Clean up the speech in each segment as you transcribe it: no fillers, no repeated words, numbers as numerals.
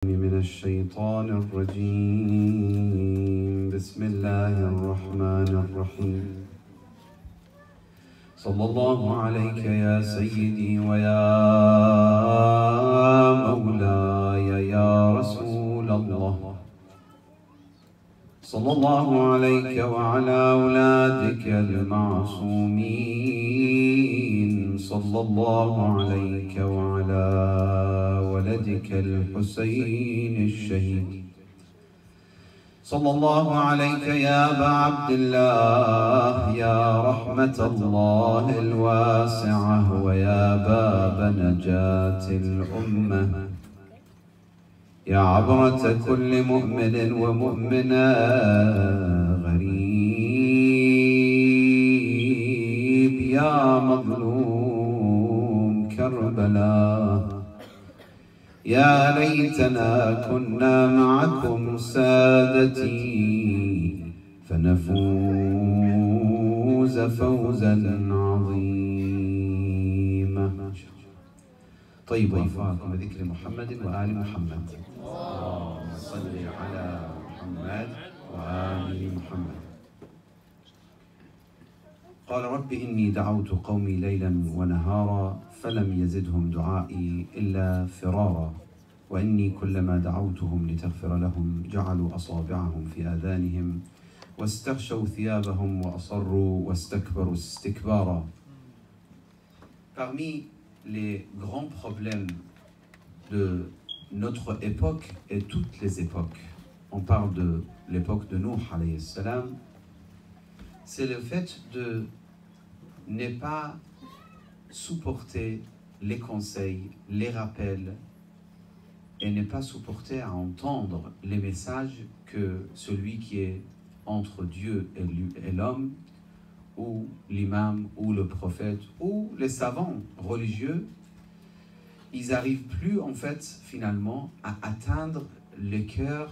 من الشيطان الرجيم. بسم الله الرحمن الرحيم. صلى الله عليك يا سيدي ويا مولاي يا رسول الله. صلى الله عليك وعلى أولادك المعصومين. صلى الله عليك وعلى ولدك الحسين الشهيد. صلى الله عليك يا أبا عبد الله يا رحمة الله الواسعة ويا باب نجاة الأمة، يا عبرة كل مؤمن ومؤمنة غريب، يا مظلوم كربلاء. يا ليتنا كنا معكم سادتي فنفوز فوزا عظيما. طيب وفاكم بذكر محمد وآل محمد. اللهم صل على محمد وآل محمد. قال رب إني دعوت قومي ليلا ونهارا فلم يزدهم دعائي إلا فرارا، وإني كلما دعوتهم لتغفر لهم جعلوا أصابعهم في آذانهم واستغشوا ثيابهم وأصروا واستكبروا استكبارا. Parmi les grands problèmes de notre époque et toutes les époques, on parle de l'époque de Nuh alayhi salam, c'est le fait de ne pas supporter les conseils, les rappels et ne pas supporter à entendre les messages que celui qui est entre Dieu et l'homme, ou l'imam, ou le prophète, ou les savants religieux, ils n'arrivent plus en fait finalement à atteindre le cœur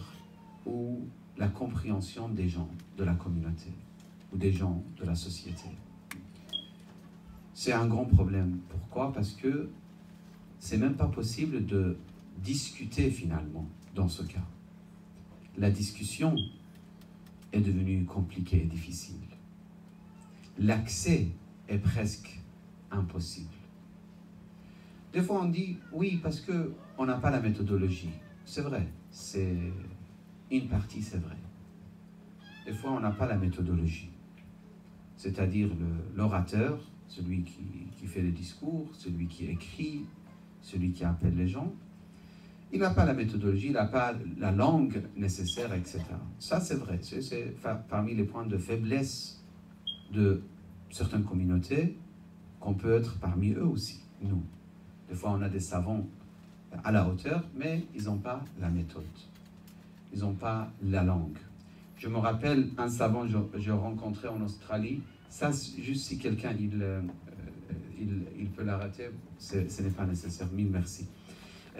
ou la compréhension des gens de la communauté ou des gens de la société. C'est un grand problème. Pourquoi? Parce que c'est même pas possible de discuter finalement dans ce cas. La discussion est devenue compliquée et difficile. L'accès est presque impossible. Des fois on dit oui parce que on n'a pas la méthodologie. C'est vrai, c'est une partie, c'est vrai. Des fois on n'a pas la méthodologie. C'est-à-dire l'orateur, celui qui fait les discours, celui qui écrit, celui qui appelle les gens, il n'a pas la méthodologie, il n'a pas la langue nécessaire, etc. Ça, c'est vrai. C'est parmi les points de faiblesse de certaines communautés qu'on peut être parmi eux aussi, nous. Des fois, on a des savants à la hauteur, mais ils n'ont pas la méthode. Ils n'ont pas la langue. Je me rappelle un savant que j'ai rencontré en Australie. Ça, juste si quelqu'un il peut l'arrêter, ce n'est pas nécessaire. Mille merci.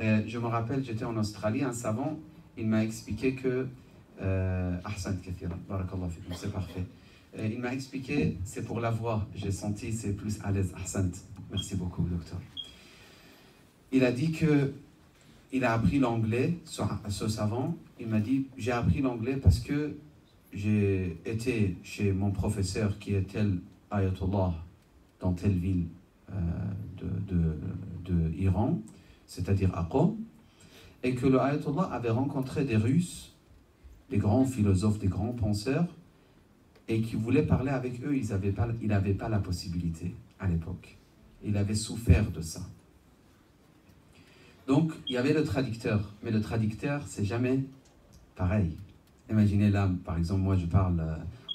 Je me rappelle, j'étais en Australie, un savant, il m'a expliqué que Ahsan Kathira, barakallahu fikum, c'est parfait. Il m'a expliqué, c'est pour la voix, j'ai senti c'est plus à l'aise. Ahsan, merci beaucoup, docteur. Il a dit que il a appris l'anglais, ce savant. Il m'a dit, j'ai appris l'anglais parce que j'ai été chez mon professeur qui est tel Ayatollah dans telle ville de Iran, c'est-à-dire à Qom, et que le Ayatollah avait rencontré des Russes, des grands philosophes, des grands penseurs, et qui voulaient parler avec eux. Il n'avait pas la possibilité à l'époque. Il avait souffert de ça. Donc, il y avait le traducteur, mais le traducteur, c'est jamais pareil. Imaginez là, par exemple, moi je parle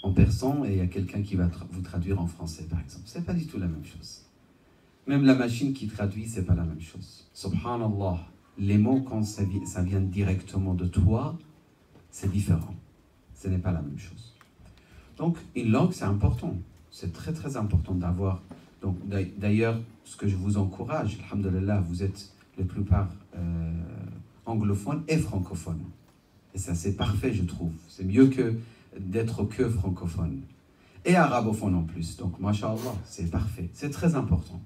en persan et il y a quelqu'un qui va vous traduire en français, par exemple. C'est pas du tout la même chose. Même la machine qui traduit, c'est pas la même chose. Subhanallah, les mots, quand ça vient directement de toi, c'est différent. Ce n'est pas la même chose. Donc, une langue, c'est important. C'est très, très important d'avoir. Donc, d'ailleurs, ce que je vous encourage, alhamdulillah, vous êtes la plupart anglophones et francophones. Et ça, c'est parfait, je trouve. C'est mieux que d'être que francophone. Et arabophone en plus. Donc, mashallah, c'est parfait. C'est très important.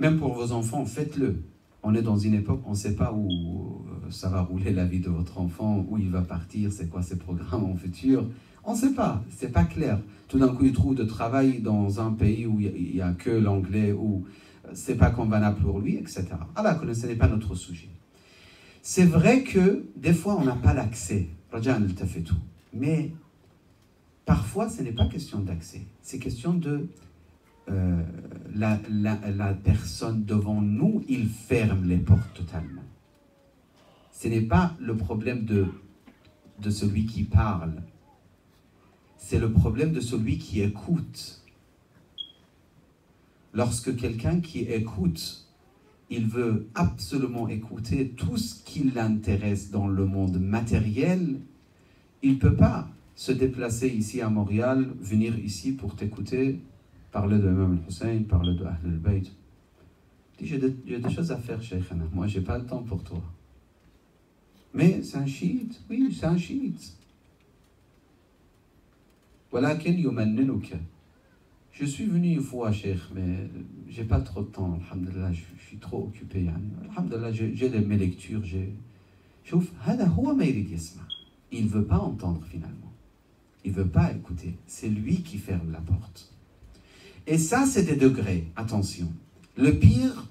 Même pour vos enfants, faites-le. On est dans une époque, on ne sait pas où ça va rouler la vie de votre enfant, où il va partir, c'est quoi ses programmes en futur. On ne sait pas, c'est pas clair. Tout d'un coup, il trouve de travail dans un pays où il n'y a que l'anglais, où c'est pas convenable pour lui, etc. Alors que ce n'est pas notre sujet. C'est vrai que des fois, on n'a pas l'accès. Rajan, il t'a fait tout. Mais parfois, ce n'est pas question d'accès. C'est question de la personne devant nous, il ferme les portes totalement. Ce n'est pas le problème de celui qui parle. C'est le problème de celui qui écoute. Lorsque quelqu'un qui écoute, il veut absolument écouter tout ce qui l'intéresse dans le monde matériel, il ne peut pas se déplacer ici à Montréal, venir ici pour t'écouter, parler de Imam al-Hussein, parler de Ahl al-Bayt. J'ai des choses à faire, Sheikhana. Moi, je n'ai pas le temps pour toi. Mais c'est un chiite. Oui, c'est un chiite. Walakin yumanninuka. Je suis venu une fois, Cheikh, mais j'ai pas trop de temps, alhamdulillah, je suis trop occupé. Alhamdulillah, j'ai mes lectures, il ne veut pas entendre finalement. Il ne veut pas écouter. C'est lui qui ferme la porte. Et ça, c'est des degrés. Attention. Le pire,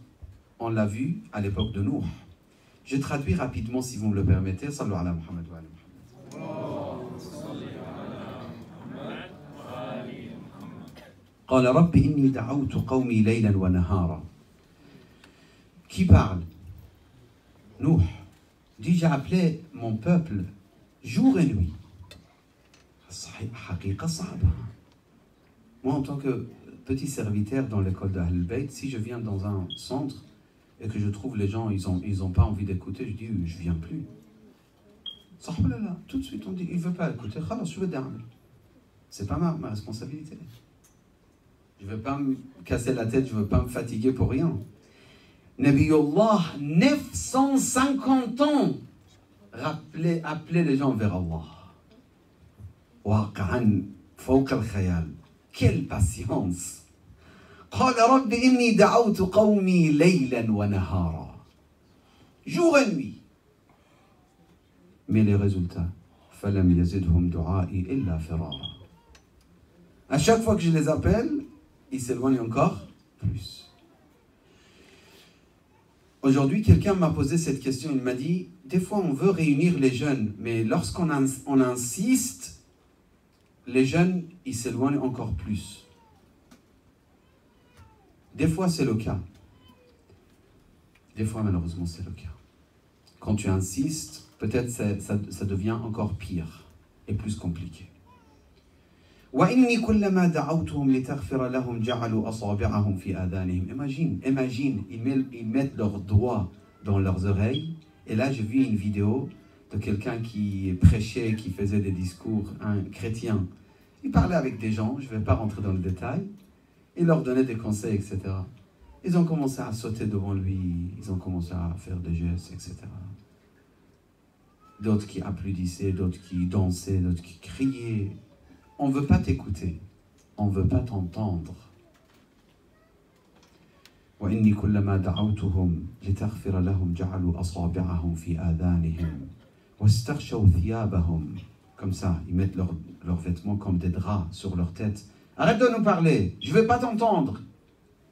on l'a vu à l'époque de Nuh. Je traduis rapidement, si vous me le permettez. Sallu ala Muhammad wa ala Muhammad. قال رب إني دعوت قومي ليلا ونهارا. Qui parle? Nuh dit j'ai appelé mon peuple jour et nuit. Moi en tant que petit serviteur dans l'école de Ahl al-Bayt, si je viens dans un centre et que je trouve les gens ils ont pas envie d'écouter, je dis je viens plus. Tout de suite on dit il veut pas écouter, c'est pas ma responsabilité. Je ne veux pas me casser la tête, je ne veux pas me fatiguer pour rien. Nabiyullah, 950 ans, appeler les gens vers Allah. Waqa'an, fawq al-khayal. Quelle patience. قال رب إني دعوت قومي ليلا ونهارا. Jour et nuit. Mais les résultats, فلم يزدهم دعائي إلا فرارا. À chaque fois que je les appelle, ils s'éloignent encore plus. Aujourd'hui, quelqu'un m'a posé cette question, il m'a dit, des fois on veut réunir les jeunes, mais lorsqu'on insiste, les jeunes, ils s'éloignent encore plus. Des fois c'est le cas. Des fois malheureusement c'est le cas. Quand tu insistes, peut-être ça devient encore pire et plus compliqué. Imagine, ils mettent leurs doigts dans leurs oreilles. Et là, j'ai vu une vidéo de quelqu'un qui prêchait, qui faisait des discours, un chrétien. Il parlait avec des gens, je ne vais pas rentrer dans le détail. Il leur donnait des conseils, etc. Ils ont commencé à sauter devant lui, ils ont commencé à faire des gestes, etc. D'autres qui applaudissaient, d'autres qui dansaient, d'autres qui criaient. On ne veut pas t'écouter, on ne veut pas t'entendre. وإني كلما دعوتهم لتغفر لهم جعلوا أصابعهم في آذانهم واستغشوا ثيابهم. Comme ça, ils mettent leurs vêtements comme des draps sur leur tête. Arrête de nous parler, je ne veux pas t'entendre.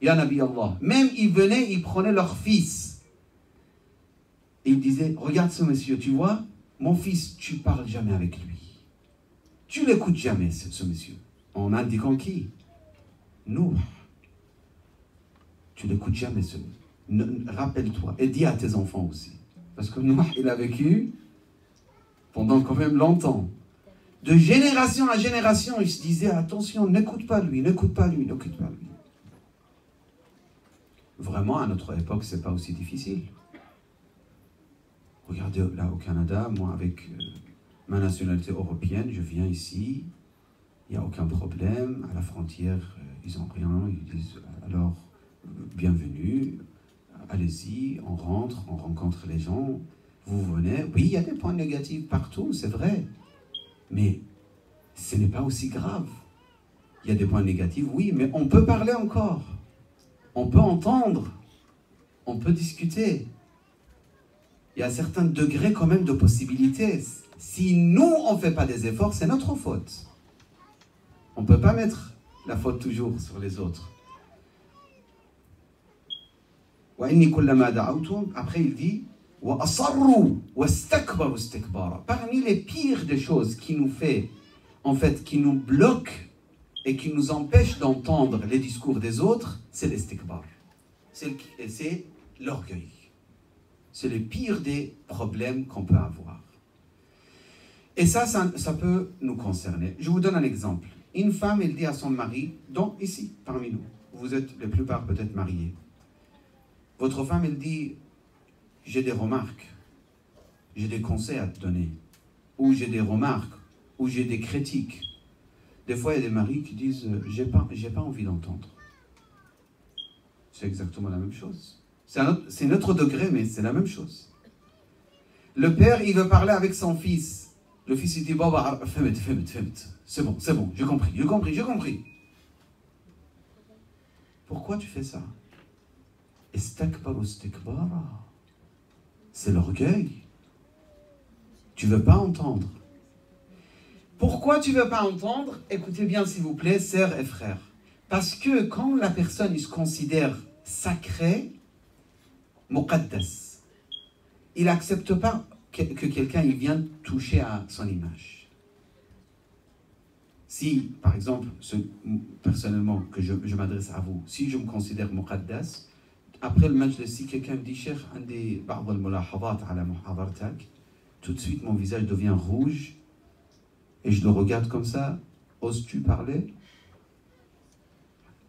Ya Nabi Allah. Même ils venaient, ils prenaient leur fils. Et ils disaient, regarde ce monsieur, tu vois, mon fils, tu ne parles jamais avec lui. Tu l'écoutes jamais, ce monsieur. En indiquant qui? Nuh. Tu l'écoutes jamais, ce. Rappelle-toi. Et dis à tes enfants aussi. Parce que Nuh, il a vécu pendant quand même longtemps. De génération à génération, il se disait, attention, n'écoute pas lui, n'écoute pas lui, n'écoute pas lui. Vraiment, à notre époque, c'est pas aussi difficile. Regardez, là, au Canada, moi, avec... ma nationalité européenne, je viens ici, il n'y a aucun problème, à la frontière, ils n'ont rien, ils disent alors, bienvenue, allez-y, on rentre, on rencontre les gens, vous venez, oui, il y a des points négatifs partout, c'est vrai, mais ce n'est pas aussi grave. Il y a des points négatifs, oui, mais on peut parler encore, on peut entendre, on peut discuter. il y a un certain degré quand même de possibilité. Si nous, on ne fait pas des efforts, c'est notre faute. On ne peut pas mettre la faute toujours sur les autres. Après, il dit parmi les pires des choses qui nous fait, en fait, qui nous bloquent et qui nous empêchent d'entendre les discours des autres, c'est l'estikbar. C'est l'orgueil. C'est le pire des problèmes qu'on peut avoir. Et ça peut nous concerner. Je vous donne un exemple. Une femme, elle dit à son mari, donc ici, parmi nous, vous êtes la plupart peut-être mariés. Votre femme, elle dit, j'ai des remarques, j'ai des conseils à te donner, ou j'ai des remarques, ou j'ai des critiques. Des fois, il y a des maris qui disent, j'ai pas envie d'entendre. C'est exactement la même chose. C'est notre degré, mais c'est la même chose. Le père, il veut parler avec son fils. Le fils, il dit, Baba, c'est bon, j'ai compris. Pourquoi tu fais ça? C'est l'orgueil. Tu veux pas entendre. Pourquoi tu veux pas entendre? Écoutez bien, s'il vous plaît, sœurs et frères. Parce que quand la personne il se considère sacrée, muqaddas, il n'accepte pas que quelqu'un il vienne toucher à son image. Si, par exemple, personnellement, que je m'adresse à vous, si je me considère muqaddas, après le majlis, si quelqu'un me dit, Cheikh, tout de suite mon visage devient rouge et je le regarde comme ça. Oses-tu parler?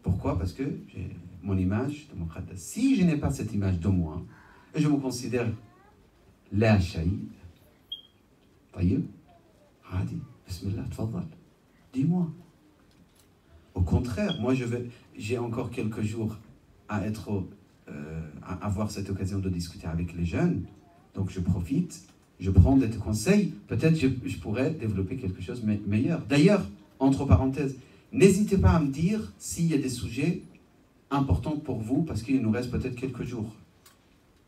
Pourquoi? Parce que j'ai mon image de muqaddas. Si je n'ai pas cette image de moi et je me considère la shaï, طيب, عادي, bismillah, tfaddal, dis-moi. Au contraire, moi j'ai encore quelques jours à avoir cette occasion de discuter avec les jeunes, donc je profite, je prends des conseils, peut-être je pourrais développer quelque chose de meilleur. D'ailleurs, entre parenthèses, n'hésitez pas à me dire s'il y a des sujets importants pour vous, parce qu'il nous reste peut-être quelques jours,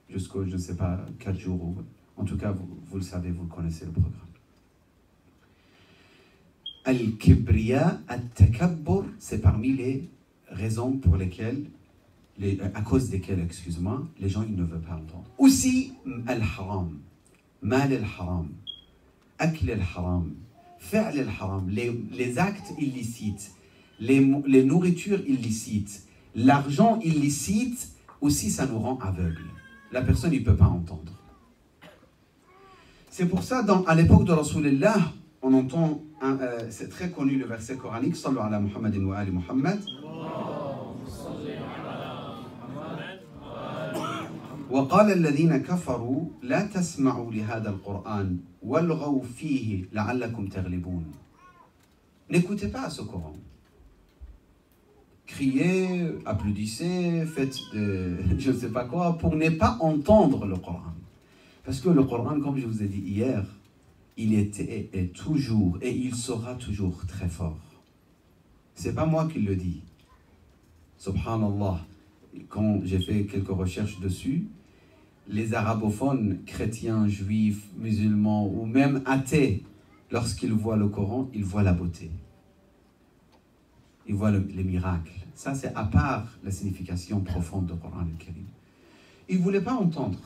jusqu'au, je ne sais pas, 4 jours, ou, en tout cas, vous le savez, vous connaissez le programme. Al-Kibriya, Al-Takabbur, c'est parmi les raisons pour lesquelles, à cause desquelles, excuse-moi, les gens ils ne veulent pas entendre. Aussi, Al-Haram, Mal Al-Haram, Akl Al-Haram, Fi'l Al-Haram, les actes illicites, les nourritures illicites, l'argent illicite, aussi ça nous rend aveugles. La personne ne peut pas entendre. C'est pour ça, à l'époque de Rasulullah, on entend, c'est très connu le verset coranique, Sallu ala Muhammadin wa ali Muhammad. وقال الذين كفروا لا تسمعوا لهذا القرآن والغوا فيه لعلكم تغلبون. N'écoutez pas à ce Coran. Criez, applaudissez, faites je ne sais pas quoi, pour ne pas entendre le Coran. Parce que le Coran, comme je vous ai dit hier, il était et toujours, et il sera toujours très fort. C'est pas moi qui le dis. Subhanallah, quand j'ai fait quelques recherches dessus, les arabophones, chrétiens, juifs, musulmans ou même athées, lorsqu'ils voient le Coran, ils voient la beauté. Ils voient les miracles. Ça, c'est à part la signification profonde du Coran al-Karim. Ils ne voulaient pas entendre.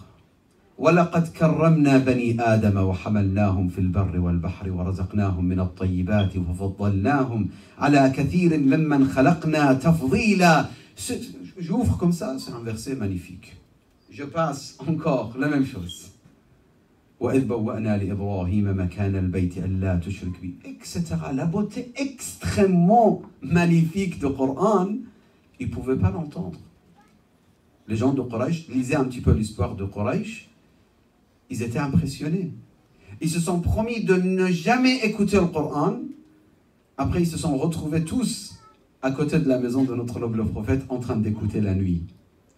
وَلَقَدْ كَرَّمْنَا بَنِي آدَمَ وَحَمَلْنَاهُمْ فِي الْبَرِّ وَالْبَحْرِ وَرَزَقْنَاهُمْ مِنَ الطَّيِّبَاتِ وَفَضَّلْنَاهُمْ عَلَى كَثِيرٍ مِّمَّنْ خَلَقْنَا تَفْضِيلًا. J'ouvre comme ça, c'est un verset magnifique. Je passe encore la même chose. وَإِذْ بَوَّأْنَا لِإِبْرَاهِيمَ مَكَانَ الْبَيْتِ أَلَّا تُشْرِكْ بِي, etc. La beauté extrêmement magnifique du Coran, ils ne pouvaient pas l'entendre. Les gens de Quraysh lisaient un petit peu l'histoire de Quraysh, ils étaient impressionnés. Ils se sont promis de ne jamais écouter le Coran. Après, ils se sont retrouvés tous à côté de la maison de notre noble prophète en train d'écouter la nuit.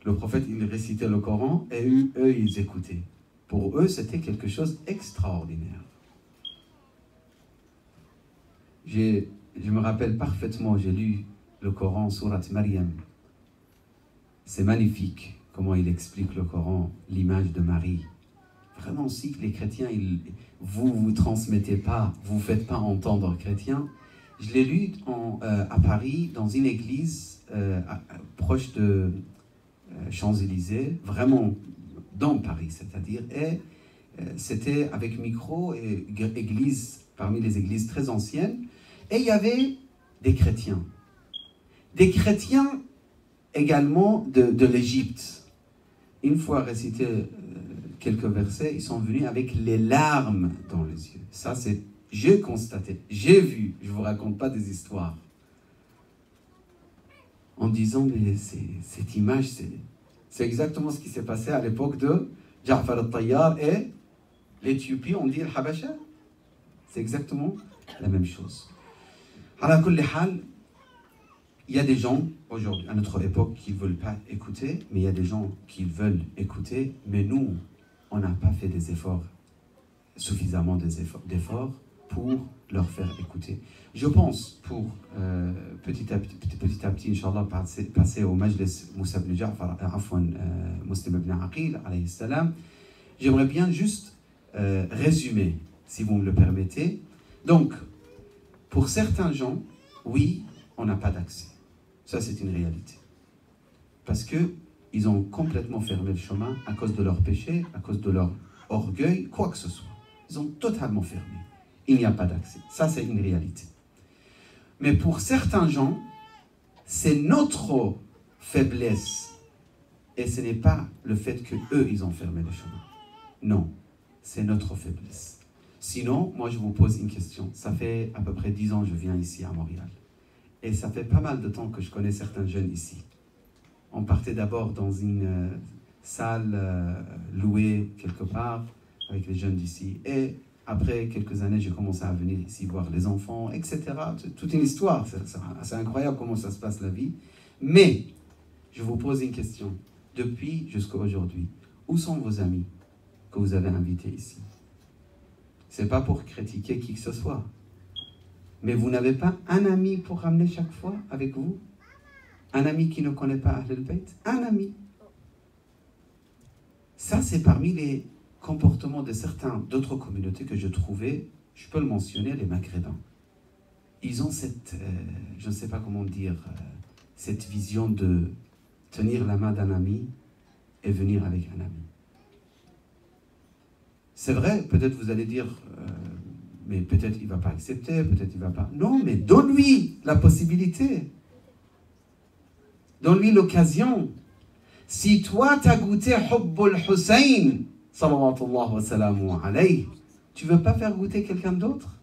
Le prophète, il récitait le Coran et eux, ils écoutaient. Pour eux, c'était quelque chose d'extraordinaire. Je me rappelle parfaitement, j'ai lu le Coran, Surat Maryam. C'est magnifique comment il explique le Coran, l'image de Marie. vraiment aussi que les chrétiens, vous transmettez pas, vous faites pas entendre chrétien. Je l'ai lu à Paris, dans une église proche de Champs-Élysées, vraiment dans Paris, c'est-à-dire, et c'était avec micro, et église, parmi les églises très anciennes, et il y avait des chrétiens également de l'Égypte. Une fois récité quelques versets, ils sont venus avec les larmes dans les yeux. Ça, c'est, j'ai constaté, j'ai vu, je ne vous raconte pas des histoires. En disant, mais cette image, c'est exactement ce qui s'est passé à l'époque de Ja'far al-Tayyar et l'Éthiopie, on dit al-Habasha. C'est exactement la même chose. Ala kulli hal, il y a des gens, aujourd'hui, à notre époque, qui ne veulent pas écouter, mais il y a des gens qui veulent écouter, mais nous, on n'a pas fait des efforts, suffisamment d'efforts pour leur faire écouter. Je pense, pour petit à petit, Inch'Allah, passer au Majlis Moussa ibn Ja'far, Muslim ibn Aqil, alayhi salam, j'aimerais bien juste résumer, si vous me le permettez. Donc, pour certains gens, oui, on n'a pas d'accès. Ça, c'est une réalité. Parce qu'ils ont complètement fermé le chemin à cause de leur péché, à cause de leur orgueil, quoi que ce soit. Ils ont totalement fermé. Il n'y a pas d'accès. Ça, c'est une réalité. Mais pour certains gens, c'est notre faiblesse. Et ce n'est pas le fait qu'eux, ils ont fermé le chemin. Non, c'est notre faiblesse. Sinon, moi, je vous pose une question. Ça fait à peu près 10 ans que je viens ici à Montréal. Et ça fait pas mal de temps que je connais certains jeunes ici. On partait d'abord dans une salle louée quelque part avec les jeunes d'ici. Et après quelques années, j'ai commencé à venir ici voir les enfants, etc. Toute une histoire. C'est incroyable comment ça se passe la vie. Mais, je vous pose une question. Depuis jusqu'à aujourd'hui, où sont vos amis que vous avez invités ici? C'est pas pour critiquer qui que ce soit. Mais vous n'avez pas un ami pour ramener chaque fois avec vous? Un ami qui ne connaît pas Ahl al-Bayt? Un ami. Ça, c'est parmi les comportements de d'autres communautés que je trouvais, je peux le mentionner, les Maghrébins. Ils ont cette, je ne sais pas comment dire, cette vision de tenir la main d'un ami et venir avec un ami. C'est vrai, peut-être vous allez dire, mais peut-être il ne va pas accepter, peut-être il ne va pas... Non, mais donne-lui la possibilité. Donne-lui l'occasion. Si toi, tu as goûté Hubbul Hussein, sallallahu wa sallam alayhi, tu ne veux pas faire goûter quelqu'un d'autre?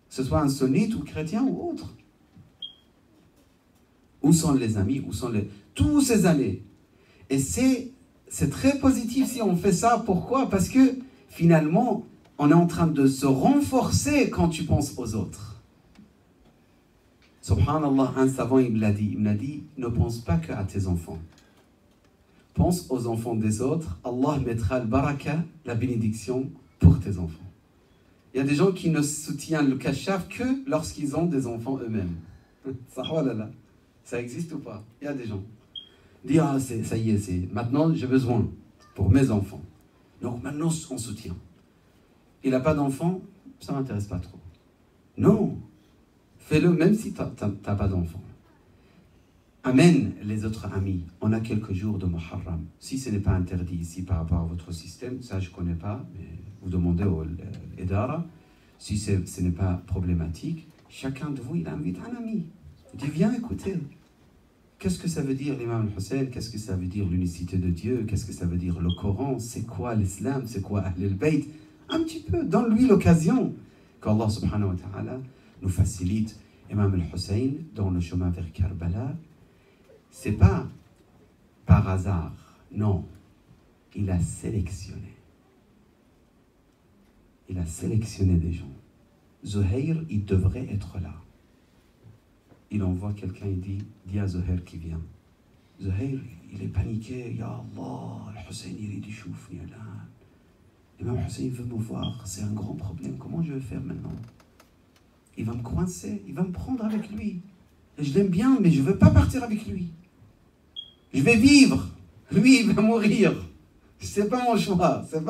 Que ce soit un sunnite ou chrétien ou autre. Où sont les amis? Où sont tous ces années? Et c'est très positif si on fait ça. Pourquoi? Parce que finalement, on est en train de se renforcer quand tu penses aux autres. Subhanallah, un savant, il m'a dit, ne pense pas qu'à tes enfants. Pense aux enfants des autres. Allah mettra le baraka, la bénédiction, pour tes enfants. Il y a des gens qui ne soutiennent le kashaf que lorsqu'ils ont des enfants eux-mêmes. Ça existe ou pas? Il y a des gens. Dire, ah, ça y est, maintenant j'ai besoin pour mes enfants. Donc maintenant on soutient. Il n'a pas d'enfant, ça ne m'intéresse pas trop. Non, fais-le même si tu n'as pas d'enfant. Amène les autres amis. On a quelques jours de Muharram. Si ce n'est pas interdit ici par rapport à votre système, ça je ne connais pas, mais vous demandez au Edara. Si ce n'est pas problématique, chacun de vous, il invite un ami. Il dit, viens écouter. Qu'est-ce que ça veut dire l'imam Hussein? Qu'est-ce que ça veut dire l'unicité de Dieu? Qu'est-ce que ça veut dire le Coran? C'est quoi l'islam? C'est quoi Ahl al-Bayt? Un petit peu, donne-lui l'occasion. Qu'Allah subhanahu wa ta'ala nous facilite. Imam al-Hussein, dans le chemin vers Karbala, c'est pas par hasard, non. Il a sélectionné. Il a sélectionné des gens. Zuhair, il devrait être là. Il envoie quelqu'un, il dit, dis à Zuhair qui vient. Zuhair, il est paniqué. Ya Allah, al-Hussein, il dit, choufni là. Imam Hussein veut me voir, c'est un grand problème. Comment je vais faire maintenant? Il va me coincer, il va me prendre avec lui. Et je l'aime bien, mais je ne veux pas partir avec lui. Je vais vivre. Lui, il va mourir. C'est pas mon choix, c'est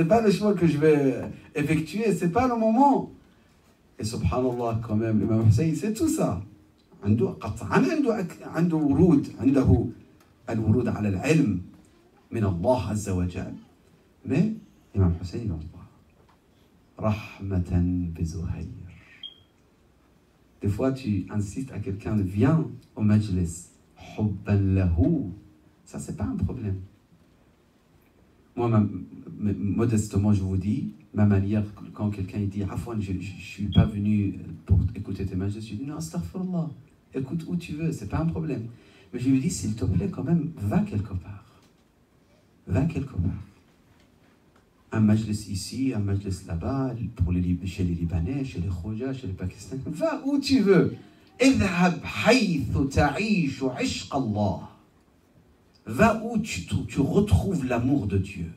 pas le choix que je vais effectuer, c'est pas le moment. Et subhanallah, quand même, l'imam Hussein, c'est tout ça. عنده ورود عنده الورود على العلم من الله عز وجل. Mais l'imam Hussein, il va Rahmatan bizuhayr. Des fois, tu insistes à quelqu'un, viens au majlis, hubban lahu. Ça, c'est pas un problème. Moi, modestement, je vous dis, ma manière, quand quelqu'un dit, Afwan, je ne suis pas venu pour écouter tes majlis, je dis, non, astaghfirullah, écoute où tu veux, c'est pas un problème. Mais je lui dis, s'il te plaît, quand même, va quelque part. Va quelque part. Un majlis ici, un majlis là-bas, chez les Libanais, chez les Khouja, chez les Pakistanais. Va où tu veux. اذهب حيث تعيش عشق الله. Va où tu retrouves l'amour de Dieu.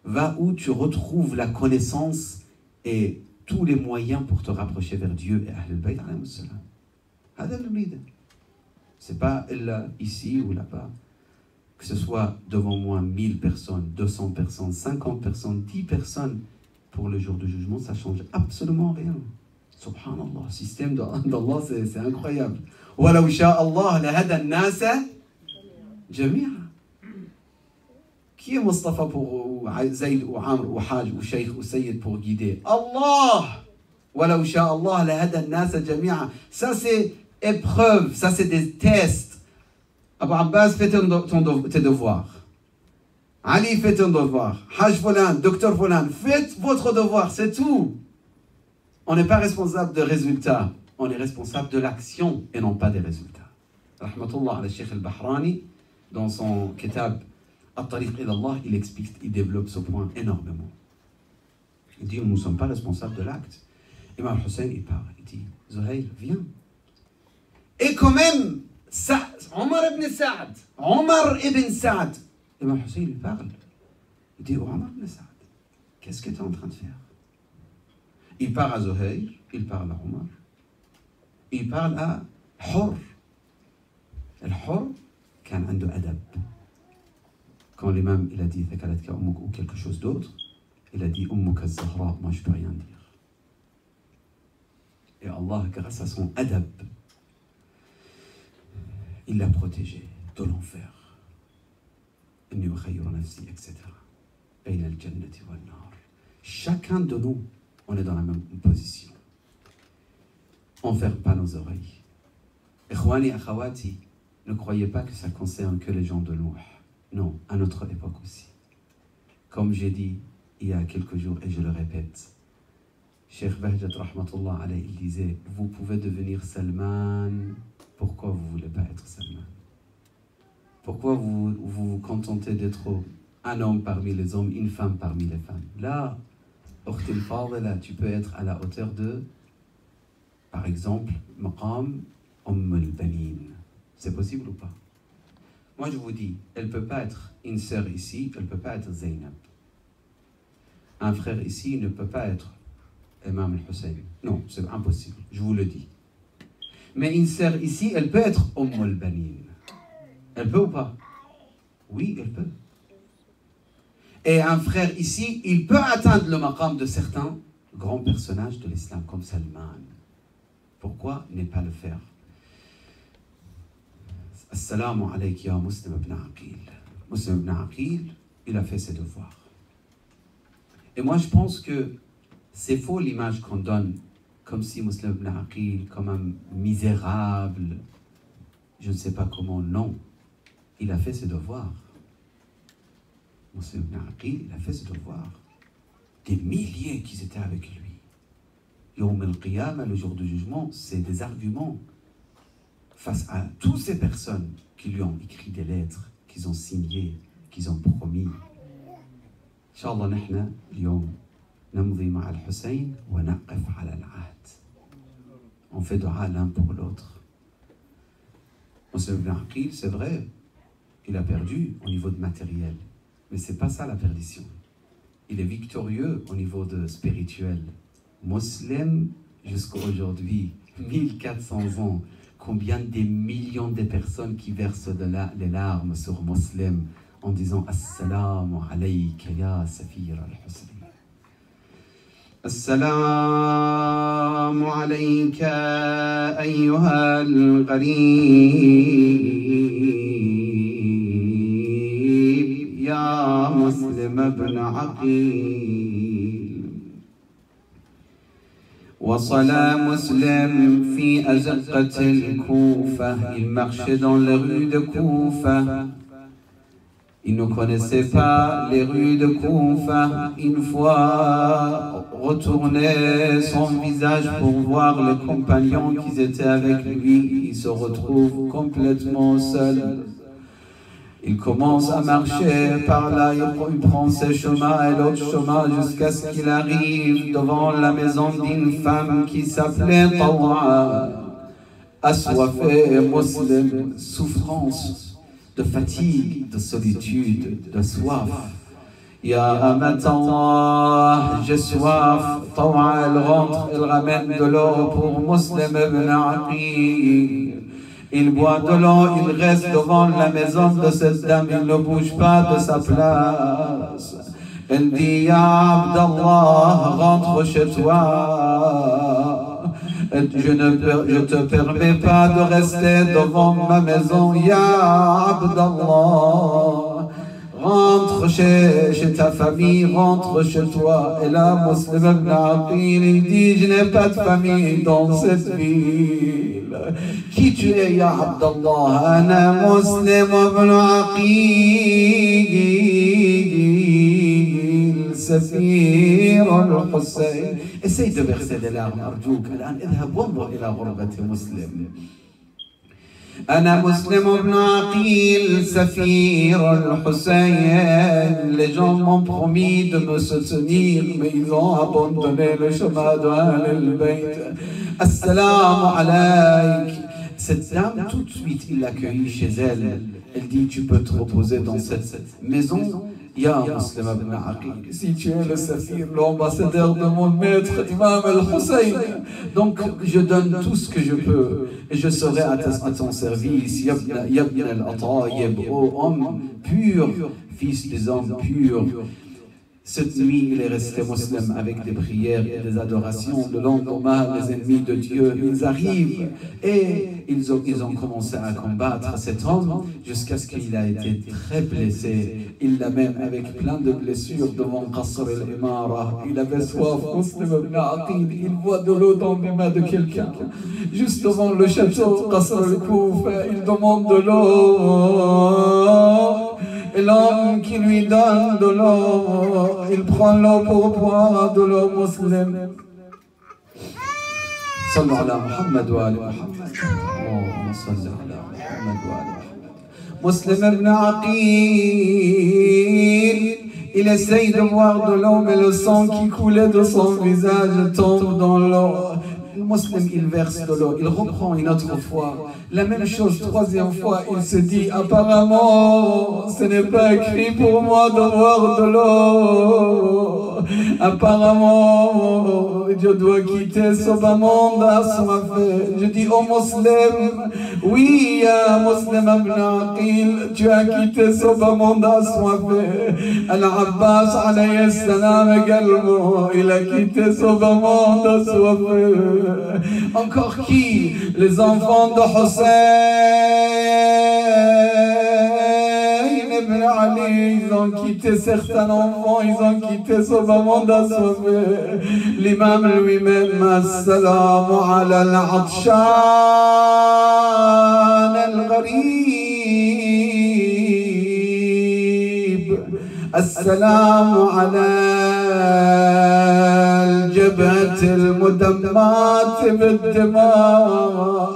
Va où tu retrouves la connaissance et tous les moyens pour te rapprocher vers Dieu et Ahl al-Bayt alayhi salam. C'est pas ici ou là-bas. Que ce soit devant moi 1000 personnes, 200 personnes, 50 personnes, 10 personnes, pour le jour du jugement, ça change absolument rien. Subhanallah, le système d'Allah, c'est incroyable. وَلَوْ شَاءَ اللَّهُ لَهَدَى النَّاسَ جَمِيعًا. Qui est Mustafa pour Zayd ou Amr ou Hajj ou Sheikh ou Sayyid pour guider? Allah. وَلَوْ شَاءَ اللَّهُ لَهَدَى النَّاسَ جَمِيعًا. Ça c'est épreuve, ça c'est des tests. Abu Abbas, fais tes devoirs. Ali, fais ton devoir. Hajj Folan, docteur Folan, faites votre devoir, c'est tout. On n'est pas responsable de résultats, on est responsable de l'action et non pas des résultats. Rahmatullah ala Sheikh al-Bahrani, dans son kitab At-Tariq ila Allah, il explique, il développe ce point énormément. Il dit, nous ne sommes pas responsables de l'acte. Imam Hussein, il parle, il dit, Zuhair, viens. Et quand même, Omar ibn Saad, Imam Hussein lui parle. Il dit, Omar ibn Saad, qu'est-ce que tu es en train de faire? Il parle à Zuhair, il parle à Omar, il parle à Hur. Al-Hur, كان عنده adab. Quand l'imam il a dit Thakalatka Ummuk ou quelque chose d'autre, il a dit Ummuk az-Zahra, moi je ne peux rien dire. Et Allah, grâce à son adab, il l'a protégé de l'enfer. Etc. Chacun de nous, on est dans la même position. On ne ferme pas nos oreilles. Ikhwani, akhawati, ne croyez pas que ça concerne que les gens de Nuh. Non, à notre époque aussi. Comme j'ai dit il y a quelques jours, et je le répète, Cheikh Bahjat Rahmatullah alayhi, il disait, vous pouvez devenir Salman, pourquoi vous ne voulez pas être Salman? Pourquoi vous vous contentez d'être un homme parmi les hommes, une femme parmi les femmes? Là, Ukhtil Fadila, tu peux être à la hauteur de, par exemple, Maqam al-Banin. C'est possible ou pas? Moi je vous dis, elle ne peut pas être une sœur ici, elle ne peut pas être Zainab. Un frère ici ne peut pas être Imam al-Hussein. Non, c'est impossible, je vous le dis. Mais une sœur ici, elle peut être al-Banin. Elle peut ou pas? Oui, elle peut. Et un frère ici, il peut atteindre le maqam de certains grands personnages de l'islam, comme Salman. Pourquoi ne pas le faire? Assalamu alayka ya Muslim ibn Aqil. Muslim ibn Aqil, il a fait ses devoirs. Et moi, je pense que c'est faux l'image qu'on donne, comme si Muslim ibn Aqil, comme un misérable, je ne sais pas comment, non. Il a fait ses devoirs. Muslim ibn Aqil, il a fait ses devoirs. Des milliers qui étaient avec lui. Yawm al-Qiyamah, le jour du jugement, c'est des arguments face à toutes ces personnes qui lui ont écrit des lettres, qu'ils ont signées, qu'ils ont promis. Inch'Allah, نحن اليوم نمضي مع الحسين ونقف على العهد. On fait dua l'un pour l'autre. Muslim ibn Aqil, c'est vrai, il a perdu au niveau de matériel, mais c'est pas ça la perdition. Il est victorieux au niveau de spirituel. Muslim, jusqu'à aujourd'hui, 1400 ans, combien des millions de personnes qui versent les larmes sur Muslim en disant Assalamu alayka ya Safir al-Hussein. Assalamu alayka ayyuha al-gharib ya Muslim ibn Aqil. وصل مسلم في أزقة الكوفة. Il marchait dans les rues de Koufa. Il ne connaissait pas les rues de Koufa. Une fois retourné son visage pour voir les compagnons qui étaient avec lui, il se retrouve complètement seul. Il commence à marcher par là, il prend ce chemin et l'autre chemin jusqu'à ce qu'il arrive devant la maison d'une femme qui s'appelait Tawa. Assoiffé, musulman, souffrance, de fatigue, de solitude, de soif. Ya Amatallah, j'ai soif. Tawa, elle rentre, elle ramène de l'eau pour Muslim ibn Aqil. Il boit de l'eau, il reste devant la maison de cette dame, il ne bouge pas de sa place. Elle dit, Ya Abdallah, rentre chez toi. Je ne te permets pas de rester devant ma maison, Ya Abdallah. Rentre chez ta famille, rentre chez toi. Et là, Muslim ibn Aqil, il dit, je n'ai pas de famille dans cette ville. Qui tu es, Ya Abdallah? Ana Muslim ibn Aqil, Safir al-Hussein. Essaye de verser des larmes, Arjouk. الآن اذهب وانظر إلى غربة مسلم. أنا مسلم ابن عقيل سفير الحسين. Les gens m'ont promis de me soutenir, mais ils ont abandonné le chemin de Ahl-al-Bayt. Assalamu alayk. Cette dame, tout de suite, il l'accueillit chez elle. Elle dit, tu peux te reposer dans cette maison. Ya Muslim ibn Aqil, si tu es le Safir, l'ambassadeur de mon maître, Imam al-Hussein, donc je donne tout ce que je peux et je serai à ton service. Yabn al-Atayib, ô homme pur, fils des hommes purs. Cette nuit, il est resté musulman avec des prières et des adorations. Le lendemain, les ennemis de Dieu, ils arrivent et ils ont commencé à combattre cet homme jusqu'à ce qu'il a été très blessé. Il l'amène avec plein de blessures devant Qasr al-Imara. Il avait soif, Muslim ibn Aqil. Il voit de l'eau dans les mains de quelqu'un. Juste devant le château Qasr al-Koufa, il demande de l'eau. Et l'homme qui lui donne de l'eau, il prend l'eau pour boire de l'eau musulmane. Sallu ala Muhammad wa ala Muhammad. Allahumma salli ala Muhammad wa ala Muhammad. Muslim ibn Aqil, il essaye de boire de l'eau, mais le sang qui coulait de son visage tombe dans l'eau. Le musulman, il verse de l'eau, il reprend une autre fois. La même chose, troisième fois, il se dit, apparemment, ce n'est pas écrit pour moi de boire de l'eau. Apparemment, je dois quitter ce bas monde assoiffé. Je dis au musulman, oui, Muslim ibn Aqil, tu as quitté ce bas monde assoiffé. Al-Abbas alayhi salam également, il a quitté ce bas monde assoiffé. Encore qui? Les enfants de Hussein ibn Ali, ils ont quitté certains enfants, ils ont quitté ce bas monde assoiffé. L'imam lui-même, assalamu ala al-'atshan al-gharib, assalamu ala الجبهة المدمات بالدماء.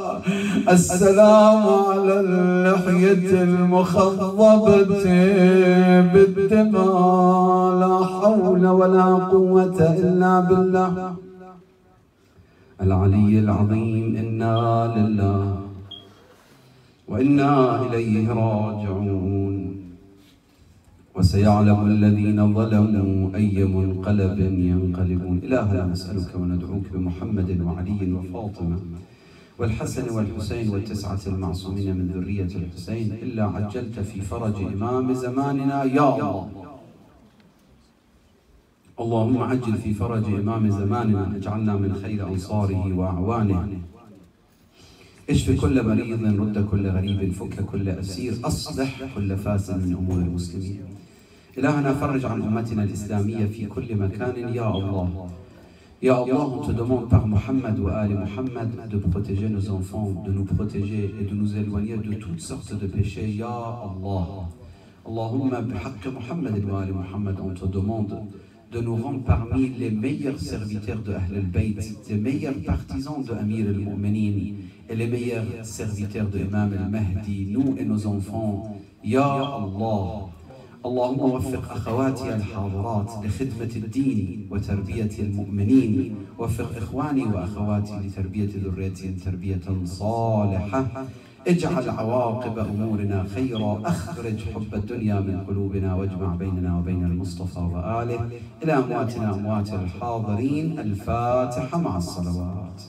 السلام على اللحية المخضبة بالدماء. لا حول ولا قوة إلا بالله العلي العظيم. إنا لله وإنا إليه راجعون. وسيعلم الذين ظلموا أي منقلب ينقلبون. إلهنا نسألك وندعوك بمحمد وعلي وفاطمة والحسن والحسين والتسعة المعصومين من ذرية الحسين إلا عجلت في فرج إمام زماننا يا الله. اللهم عجل في فرج إمام زماننا، اجعلنا من خير أنصاره وأعوانه. اشف كل مريض، رد كل غريب، فك كل أسير، أصلح كل فاسد من أمور المسلمين. إلهنا فرج عن أمتنا الإسلامية في كل مكان يا الله. Ya Allah, on te demande par Mohammed ou Ali Mohammed de protéger nos enfants, de nous protéger et de nous éloigner de toutes sortes de péchés. Ya Allah. Allahumma bihaqq Mohammed wa Ali Mohammed, on te demande de nous rendre parmi les meilleurs serviteurs de Ahl al-Bayt, les meilleurs partisans de Amir al-Mu'minin et les meilleurs serviteurs de Imam al-Mahdi, nous et nos enfants. Ya Allah. اللهم وفق أخواتي الحاضرات لخدمة الدين وتربية المؤمنين، وفق إخواني وأخواتي لتربية ذريتهم تربية صالحة، اجعل عواقب أمورنا خيرا، أخرج حب الدنيا من قلوبنا، واجمع بيننا وبين المصطفى وآله. إلى أمواتنا أموات الحاضرين، الفاتحة مع الصلوات.